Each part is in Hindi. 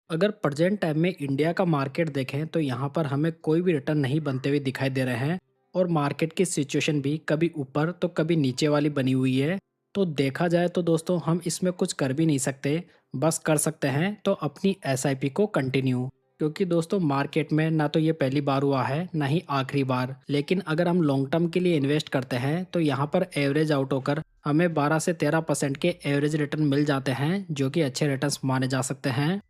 अगर प्रेजेंट टाइम में इंडिया का मार्केट देखें तो यहाँ पर हमें कोई भी रिटर्न नहीं बनते हुए दिखाई दे रहे हैं और मार्केट की सिचुएशन भी कभी ऊपर तो कभी नीचे वाली बनी हुई है। तो देखा जाए तो दोस्तों हम इसमें कुछ कर भी नहीं सकते, बस कर सकते हैं तो अपनी एसआईपी को कंटिन्यू। क्योंकि दोस्तों मार्केट में ना तो ये पहली बार हुआ है ना ही आखिरी बार, लेकिन अगर हम लॉन्ग टर्म के लिए इन्वेस्ट करते हैं तो यहाँ पर एवरेज आउट होकर हमें 12 से 13% के एवरेज रिटर्न मिल जाते हैं, जो कि अच्छे रिटर्न्स माने जा सकते हैं।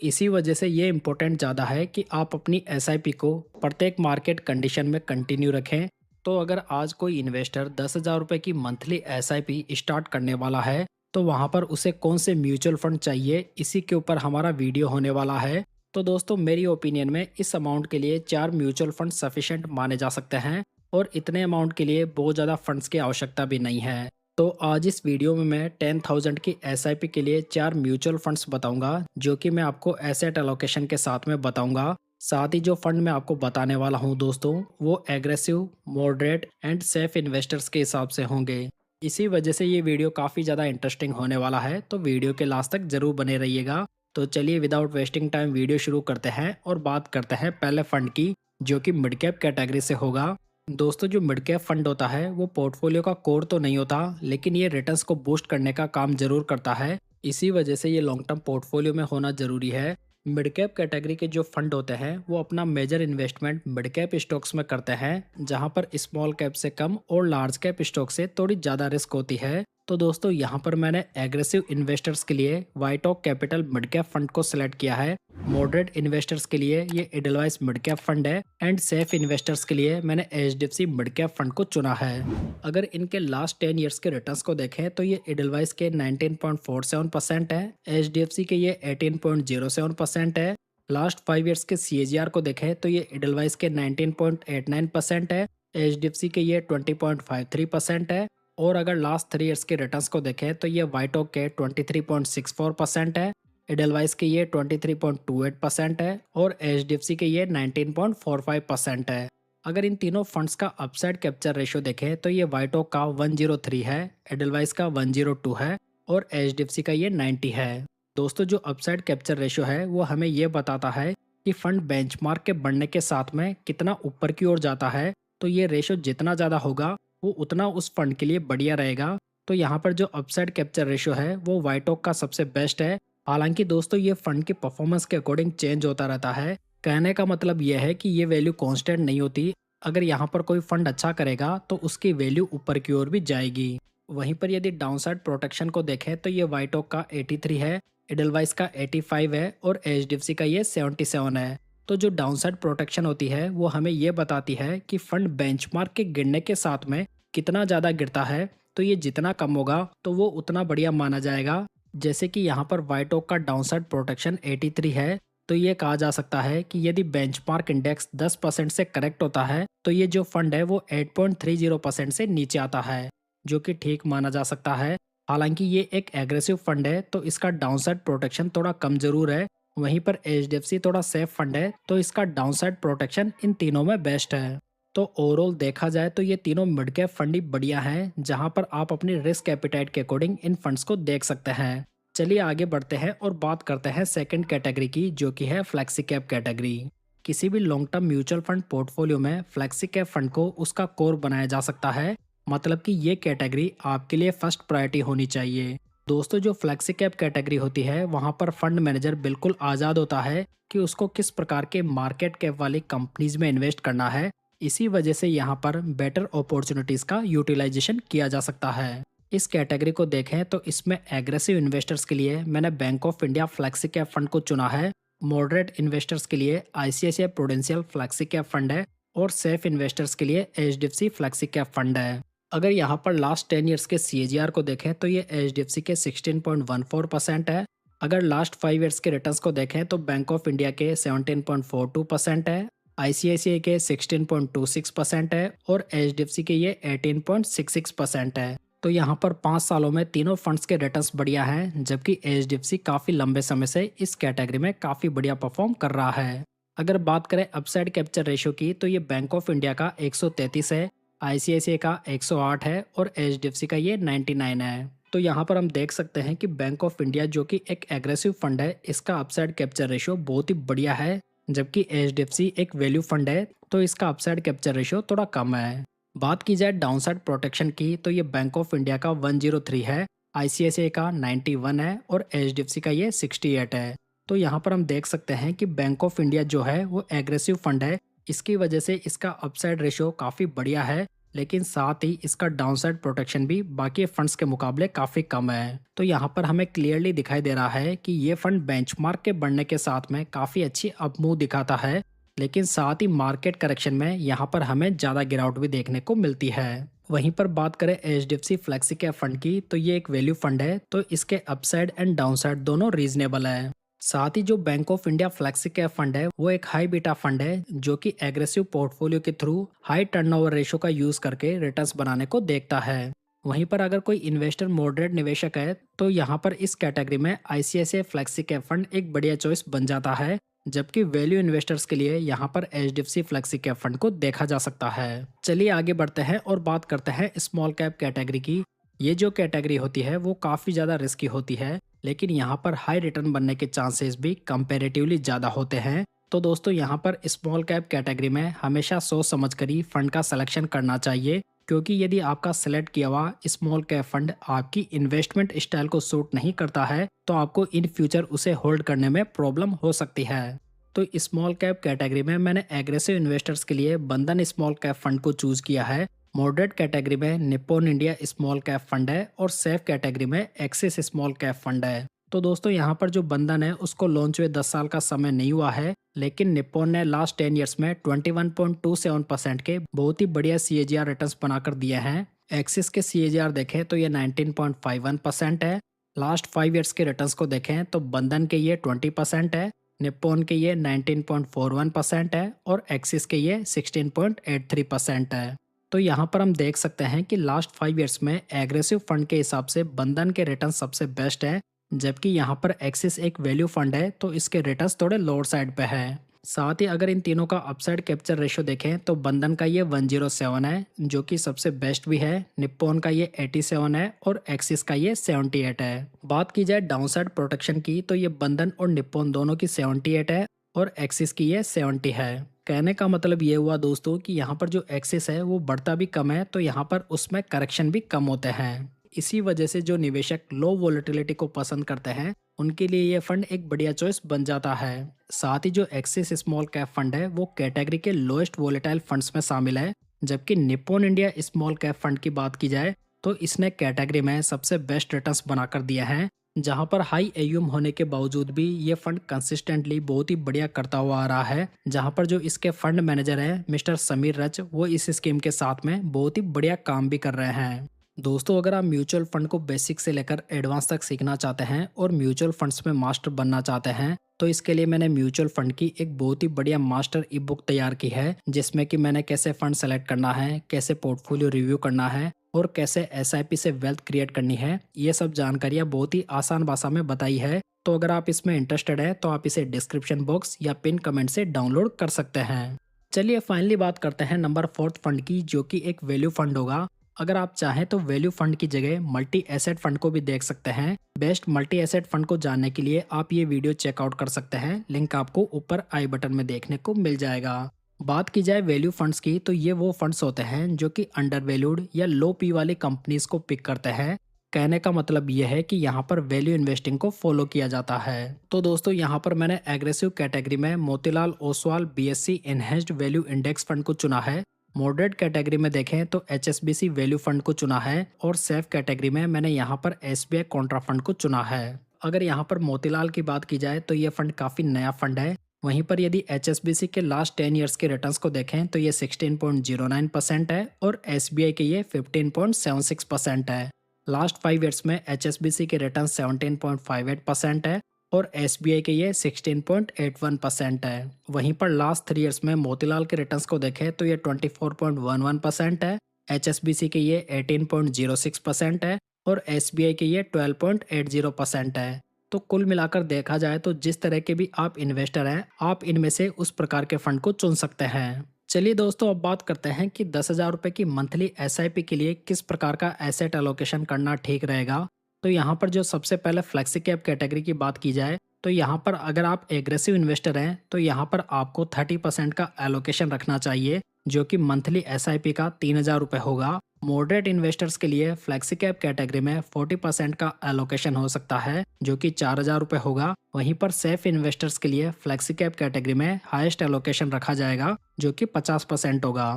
इसी वजह से ये इम्पोर्टेंट ज़्यादा है कि आप अपनी एसआईपी को प्रत्येक मार्केट कंडीशन में कंटिन्यू रखें। तो अगर आज कोई इन्वेस्टर 10,000 रुपये की मंथली एसआईपी स्टार्ट करने वाला है तो वहाँ पर उसे कौन से म्यूचुअल फंड चाहिए, इसी के ऊपर हमारा वीडियो होने वाला है। तो दोस्तों मेरी ओपिनियन में इस अमाउंट के लिए 4 म्यूचुअल फंड सफिशेंट माने जा सकते हैं और इतने अमाउंट के लिए बहुत ज़्यादा फंड्स की आवश्यकता भी नहीं है। तो आज इस वीडियो में मैं 10,000 की एसआईपी के लिए 4 म्यूचुअल फंड्स बताऊंगा, जो कि मैं आपको एसेट एलोकेशन के साथ में बताऊंगा। साथ ही जो फंड मैं आपको बताने वाला हूं दोस्तों, वो aggressive, moderate and safe investors के हिसाब से होंगे। इसी वजह से ये वीडियो काफ़ी ज़्यादा इंटरेस्टिंग होने वाला है, तो वीडियो के लास्ट तक जरूर बने रहिएगा। तो चलिए विदाउट वेस्टिंग टाइम वीडियो शुरू करते हैं और बात करते हैं पहले फंड की, जो कि मिड कैप कैटेगरी से होगा। दोस्तों जो मिड कैप फंड होता है वो पोर्टफोलियो का कोर तो नहीं होता, लेकिन ये रिटर्न्स को बूस्ट करने का काम जरूर करता है। इसी वजह से ये लॉन्ग टर्म पोर्टफोलियो में होना जरूरी है। मिड कैप कैटेगरी के जो फंड होते हैं वो अपना major investment mid cap stocks में करते हैं, जहां पर स्मॉल कैप से कम और लार्ज कैप स्टॉक से थोड़ी ज़्यादा रिस्क होती है। तो दोस्तों यहाँ पर मैंने एग्रेसिव इन्वेस्टर्स के लिए वाइट ऑक कैपिटल मिड कैप फंड को सिलेक्ट किया है। मॉडरेट इन्वेस्टर्स के लिए ये एडलवाइस मिड कैप फंड है एंड सेफ इन्वेस्टर्स के लिए मैंने एचडीएफसी मिड कैप फंड को चुना है। अगर इनके लास्ट 10 ईयर्स के रिटर्न्स को देखें तो ये एडलवाइस के 19.47% है, एचडीएफसी के ये 18.07% है। लास्ट 5 ईयर्स के सीएजीआर को देखें तो ये एडलवाइस के 19.89% है, एचडीएफसी के ये 20.53% है। और अगर लास्ट 3 ईयर्स के रिटर्न्स को देखें तो ये वाइट ओक के 23.64% है, एडलवाइस के ये 23.28% है और एचडीएफसी के ये 19.45% है। अगर इन तीनों फंड्स का अपसाइड कैप्चर रेशियो देखें तो ये वाइट ओक का 103 है, एडलवाइस का 102 है और एचडीएफसी का ये 90 है। दोस्तों जो अपसाइड कैप्चर रेशियो है वो हमें ये बताता है कि फंड बेंचमार्क के बढ़ने के साथ में कितना ऊपर की ओर जाता है। तो ये रेशियो जितना ज़्यादा होगा वो उतना उस फंड के लिए बढ़िया रहेगा। तो यहाँ पर जो अपसाइड कैप्चर रेशियो है वो वाइट ओक का सबसे बेस्ट है। हालांकि दोस्तों ये फंड की परफॉर्मेंस के अकॉर्डिंग चेंज होता रहता है। कहने का मतलब यह है कि ये वैल्यू कांस्टेंट नहीं होती। अगर यहाँ पर कोई फंड अच्छा करेगा तो उसकी वैल्यू ऊपर की ओर भी जाएगी। वहीं पर यदि डाउनसाइड प्रोटेक्शन को देखें तो ये वाइट ओक का 83 है, एडलवाइस का 85 है और एचडीएफसी का ये 77 है। तो जो डाउनसाइड प्रोटेक्शन होती है वो हमें ये बताती है कि फंड बेंचमार्क के गिरने के साथ में कितना ज़्यादा गिरता है। तो ये जितना कम होगा तो वो उतना बढ़िया माना जाएगा। जैसे कि यहाँ पर वाइट ओक का डाउनसाइड प्रोटेक्शन 83 है, तो ये कहा जा सकता है कि यदि बेंचमार्क इंडेक्स 10% से करेक्ट होता है तो ये जो फंड है वो 8.30% से नीचे आता है, जो कि ठीक माना जा सकता है। हालांकि ये एक एग्रेसिव फंड है तो इसका डाउनसाइड प्रोटेक्शन थोड़ा कम जरूर है। वहीं पर एचडीएफसी थोड़ा सेफ फंड है तो इसका डाउनसाइड प्रोटेक्शन इन तीनों में बेस्ट है। तो ओवरऑल देखा जाए तो ये तीनों मिड कैप फंड ही बढ़िया हैं, जहां पर आप अपनी रिस्क एपिटाइट के अकॉर्डिंग इन फंड्स को देख सकते हैं। चलिए आगे बढ़ते हैं और बात करते हैं सेकंड कैटेगरी की, जो कि है फ्लेक्सी कैप कैटेगरी। किसी भी long term mutual fund portfolio में फ्लेक्सी कैप फंड को उसका कोर बनाया जा सकता है। मतलब कि ये कैटेगरी आपके लिए फर्स्ट प्रायोरिटी होनी चाहिए। दोस्तों जो फ्लेक्सी कैप कैटेगरी होती है वहां पर फंड मैनेजर बिल्कुल आज़ाद होता है कि उसको किस प्रकार के मार्केट कैप वाली कंपनीज में इन्वेस्ट करना है। इसी वजह से यहाँ पर बेटर अपॉर्चुनिटीज का यूटिलाइजेशन किया जा सकता है। इस कैटेगरी को देखें तो इसमें एग्रेसिव इन्वेस्टर्स के लिए मैंने bank of India flexi cap fund को चुना है। मॉडरेट इन्वेस्टर्स के लिए ICICI prudential flexi cap fund है और सेफ इन्वेस्टर्स के लिए एचडीएफसी फ्लेक्सी कैप फंड है। अगर यहाँ पर लास्ट 10 ईयर्स के सीएजीआर को देखें तो ये एचडीएफसी के 16.14% है। अगर लास्ट 5 ईयर्स के रिटर्न्स को देखें तो बैंक ऑफ इंडिया के 17.42% है, आईसीआईसीआई के 16.26% है और एचडीएफसी के ये 18.66% है। तो यहाँ पर 5 सालों में तीनों फंड्स के रिटर्न्स बढ़िया हैं, जबकि एचडीएफसी काफ़ी लंबे समय से इस कैटेगरी में काफ़ी बढ़िया परफॉर्म कर रहा है। अगर बात करें अपसाइड कैप्चर रेशियो की तो ये बैंक ऑफ इंडिया का 133 है, आईसीआईसीआई का 108 है और एचडीएफसी का ये 99 है। तो यहाँ पर हम देख सकते हैं कि बैंक ऑफ इंडिया जो कि एक एग्रेसिव फंड है, इसका अपसाइड कैप्चर रेशियो बहुत ही बढ़िया है। जबकि एचडीएफसी एक वैल्यू फंड है, तो इसका अपसाइड कैप्चर रेशियो थोड़ा कम है। बात की जाए डाउनसाइड प्रोटेक्शन की, तो ये बैंक ऑफ इंडिया का 103 है, आईसीआईसीआई का 91 है और एचडीएफसी का ये 68 है। तो यहाँ पर हम देख सकते हैं कि बैंक ऑफ इंडिया जो है वो एग्रेसिव फंड है, इसकी वजह से इसका अपसाइड रेशियो काफ़ी बढ़िया है, लेकिन साथ ही इसका डाउनसाइड प्रोटेक्शन भी बाकी फंड्स के मुकाबले काफ़ी कम है। तो यहाँ पर हमें क्लियरली दिखाई दे रहा है कि ये फंड बेंचमार्क के बढ़ने के साथ में काफ़ी अच्छी अपमूव दिखाता है, लेकिन साथ ही मार्केट करेक्शन में यहाँ पर हमें ज़्यादा गिरावट भी देखने को मिलती है। वहीं पर बात करें एचडीएफसी फ्लेक्सी कैप फंड की, तो ये एक वैल्यू फंड है, तो इसके अपसाइड एंड डाउनसाइड दोनों रीजनेबल है। साथ ही जो bank of India flexi cap fund है वो एक हाई बीटा फंड है, जो कि एग्रेसिव पोर्टफोलियो के थ्रू हाई टर्नओवर रेशियो का यूज करके रिटर्न्स बनाने को देखता है। वहीं पर अगर कोई इन्वेस्टर मॉडरेट निवेशक है, तो यहाँ पर इस कैटेगरी में आईसीआईसीआई फ्लेक्सी कैप फंड एक बढ़िया चॉइस बन जाता है। जबकि वैल्यू इन्वेस्टर्स के लिए यहाँ पर एचडीएफसी फ्लेक्सी कैप फंड को देखा जा सकता है। चलिए आगे बढ़ते हैं और बात करते हैं स्मॉल कैप कैटेगरी की। ये जो कैटेगरी होती है वो काफ़ी ज़्यादा रिस्की होती है, लेकिन यहाँ पर हाई रिटर्न बनने के चांसेस भी कंपैरेटिवली ज़्यादा होते हैं। तो दोस्तों यहाँ पर स्मॉल कैप कैटेगरी में हमेशा सोच समझ कर ही फंड का सिलेक्शन करना चाहिए, क्योंकि यदि आपका सेलेक्ट किया हुआ स्मॉल कैप फंड आपकी इन्वेस्टमेंट स्टाइल को सूट नहीं करता है, तो आपको इन फ्यूचर उसे होल्ड करने में प्रॉब्लम हो सकती है। तो स्मॉल कैप कैटेगरी में मैंने एग्रेसिव इन्वेस्टर्स के लिए बंधन स्मॉल कैप फंड को चूज किया है। मॉडरेट कैटेगरी में Nippon India small cap fund है और सेफ कैटेगरी में एक्सिस स्मॉल कैप फंड है। तो दोस्तों यहाँ पर जो बंधन है उसको लॉन्च हुए 10 साल का समय नहीं हुआ है, लेकिन निप्पॉन ने लास्ट 10 ईयर्स में 21.27% के बहुत ही बढ़िया सीएजीआर रिटर्न्स बनाकर दिए हैं। एक्सिस के सीएजीआर देखें तो ये 19.51% है। लास्ट 5 ईयर्स के रिटर्न्स को देखें तो बंधन के ये 20% है, निप्पॉन के ये 19.41% है और एक्सिस के ये 16.83% है। तो यहाँ पर हम देख सकते हैं कि लास्ट 5 ईयर्स में एग्रेसिव फंड के हिसाब से बंधन के रिटर्न सबसे बेस्ट है, जबकि यहाँ पर एक्सिस एक वैल्यू फंड है, तो इसके रिटर्न्स थोड़े लोअर साइड पे है। साथ ही अगर इन तीनों का अपसाइड कैप्चर रेशियो देखें तो बंधन का ये 107 है, जो कि सबसे बेस्ट भी है, निप्पॉन का ये 87 है और एक्सिस का ये 78 है। बात की जाए डाउनसाइड प्रोटेक्शन की, तो ये बंधन और निप्पॉन दोनों की 78 है और एक्सिस की ये 70 है। कहने का मतलब ये हुआ दोस्तों कि यहाँ पर जो एक्सिस है वो बढ़ता भी कम है, तो यहाँ पर उसमें करेक्शन भी कम होते हैं। इसी वजह से जो निवेशक लो वोलेटिलिटी को पसंद करते हैं उनके लिए ये फंड एक बढ़िया चॉइस बन जाता है। साथ ही जो एक्सिस स्मॉल कैप फंड है वो कैटेगरी के लोएस्ट वोलेटाइल फंड्स में शामिल है, जबकि Nippon India small cap fund की बात की जाए तो इसने कैटेगरी में सबसे बेस्ट रिटर्न्स बनाकर दिए हैं। जहां पर हाई एयूम होने के बावजूद भी ये फंड कंसिस्टेंटली बहुत ही बढ़िया करता हुआ आ रहा है। जहां पर जो इसके फंड मैनेजर है मिस्टर समीर रच, वो इस स्कीम के साथ में बहुत ही बढ़िया काम भी कर रहे हैं। दोस्तों अगर आप म्यूचुअल फंड को बेसिक से लेकर एडवांस तक सीखना चाहते हैं और म्यूचुअल फंड्स में मास्टर बनना चाहते हैं, तो इसके लिए मैंने म्यूचुअल फंड की एक बहुत ही बढ़िया मास्टर ई बुक तैयार की है, जिसमें कि मैंने कैसे फंड सेलेक्ट करना है, कैसे पोर्टफोलियो रिव्यू करना है और कैसे एसआईपी से वेल्थ क्रिएट करनी है, ये सब जानकारियाँ बहुत ही आसान भाषा में बताई है। तो अगर आप इसमें इंटरेस्टेड है तो आप इसे डिस्क्रिप्शन बॉक्स या पिन कमेंट से डाउनलोड कर सकते हैं। चलिए फाइनली बात करते हैं नंबर 4 फंड की, जो कि एक वैल्यू फंड होगा। अगर आप चाहें तो वैल्यू फंड की जगह मल्टी एसेट फंड को भी देख सकते हैं। बेस्ट मल्टी एसेट फंड को जानने के लिए आप ये वीडियो चेकआउट कर सकते हैं, लिंक आपको ऊपर आई बटन में देखने को मिल जाएगा। बात की जाए वैल्यू फंड्स की, तो ये वो फंड्स होते हैं जो कि अंडर वैल्यूड या लो पी वाली कंपनीज को पिक करते हैं। कहने का मतलब ये है कि यहाँ पर वैल्यू इन्वेस्टिंग को फॉलो किया जाता है। तो दोस्तों यहाँ पर मैंने एग्रेसिव कैटेगरी में Motilal Oswal BSc enhanced value index fund को चुना है। मॉडरेट कैटेगरी में देखें तो एचएसबीसी वैल्यू फंड को चुना है और सेफ कैटेगरी में मैंने यहाँ पर एसबीआई कॉन्ट्रा फंड को चुना है। अगर यहाँ पर मोतीलाल की बात की जाए तो ये फंड काफी नया फंड है। वहीं पर यदि एचएसबीसी के लास्ट 10 इयर्स के रिटर्न्स को देखें तो ये 16.09% है और एसबीआई के ये 15.76% है। लास्ट 5 इयर्स में एचएसबीसी के रिटर्न 17.58% है और एसबीआई के ये 16.81% है। वहीं पर लास्ट 3 इयर्स में मोतीलाल के रिटर्न्स को देखें तो ये 24.11% है, एचएसबीसी के ये 18.06% है और एसबीआई के ये 12.80% है। तो कुल मिलाकर देखा जाए तो जिस तरह के भी आप इन्वेस्टर हैं, आप इनमें से उस प्रकार के फंड को चुन सकते हैं। चलिए दोस्तों अब बात करते हैं कि 10,000 रुपये की मंथली एसआईपी के लिए किस प्रकार का एसेट एलोकेशन करना ठीक रहेगा। तो यहाँ पर जो सबसे पहले फ्लेक्सी कैप कैटेगरी की बात की जाए तो यहाँ पर अगर आप एग्रेसिव इन्वेस्टर हैं तो यहाँ पर आपको 30% का एलोकेशन रखना चाहिए, जो कि मंथली एसआईपी का 3,000 रुपये होगा। मॉडरेट इन्वेस्टर्स के लिए फ्लेक्सी कैप कैटेगरी में 40% का एलोकेशन हो सकता है, जो कि 4,000 रुपये होगा। वहीं पर सेफ इन्वेस्टर्स के लिए फ्लेक्सी कैप कैटेगरी में हाईएस्ट एलोकेशन रखा जाएगा, जो कि 50% होगा।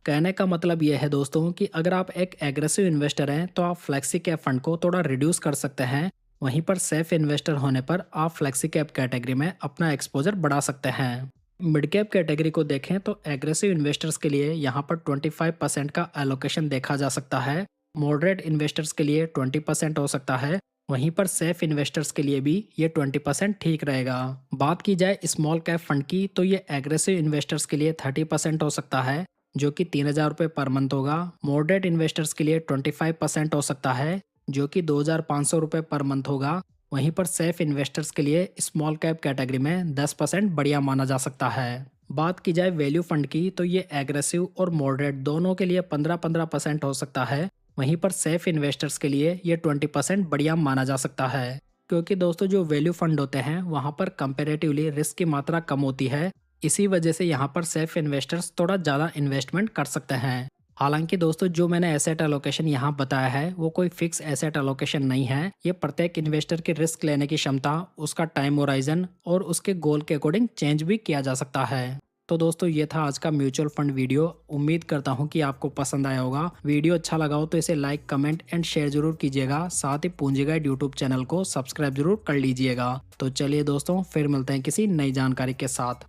कहने का मतलब यह है दोस्तों कि अगर आप एक एग्रेसिव इन्वेस्टर हैं तो आप फ्लेक्सी कैप फंड को थोड़ा रिड्यूस कर सकते हैं। वहीं पर सेफ इन्वेस्टर होने पर आप फ्लेक्सी कैप कैटेगरी में अपना एक्सपोजर बढ़ा सकते हैं। मिड कैप कैटेगरी को देखें तो एग्रेसिव इन्वेस्टर्स के लिए यहाँ पर 25% का एलोकेशन देखा जा सकता है। मॉडरेट इन्वेस्टर्स के लिए 20% हो सकता है। वहीं पर सेफ इन्वेस्टर्स के लिए भी ये 20% ठीक रहेगा। बात की जाए स्मॉल कैप फंड की तो ये एग्रेसिव इन्वेस्टर्स के लिए 30% हो सकता है, जो कि 3,000 रुपये पर मंथ होगा। मॉडरेट इन्वेस्टर्स के लिए 25% हो सकता है, जो कि 2,500 रुपये पर मंथ होगा। वहीं पर सेफ इन्वेस्टर्स के लिए स्मॉल कैप कैटेगरी में 10% बढ़िया माना जा सकता है। बात की जाए वैल्यू फंड की तो ये एग्रेसिव और मॉडरेट दोनों के लिए 15-15% हो सकता है। वहीं पर सेफ इन्वेस्टर्स के लिए ये 20% बढ़िया माना जा सकता है, क्योंकि दोस्तों जो वैल्यू फंड होते हैं वहाँ पर कंपेरेटिवली रिस्क की मात्रा कम होती है। इसी वजह से यहाँ पर सेफ इन्वेस्टर्स थोड़ा ज़्यादा इन्वेस्टमेंट कर सकते हैं। हालांकि दोस्तों जो मैंने एसेट एलोकेशन यहाँ बताया है वो कोई फिक्स एसेट एलोकेशन नहीं है। ये प्रत्येक इन्वेस्टर की रिस्क लेने की क्षमता, उसका टाइम होराइजन और उसके गोल के अकॉर्डिंग चेंज भी किया जा सकता है। तो दोस्तों ये था आज का म्यूचुअल फंड वीडियो। उम्मीद करता हूँ कि आपको पसंद आया होगा। वीडियो अच्छा लगा हो तो इसे लाइक, कमेंट एंड शेयर जरूर कीजिएगा। साथ ही पूंजी गाइड यूट्यूब चैनल को सब्सक्राइब जरूर कर लीजिएगा। तो चलिए दोस्तों फिर मिलते हैं किसी नई जानकारी के साथ।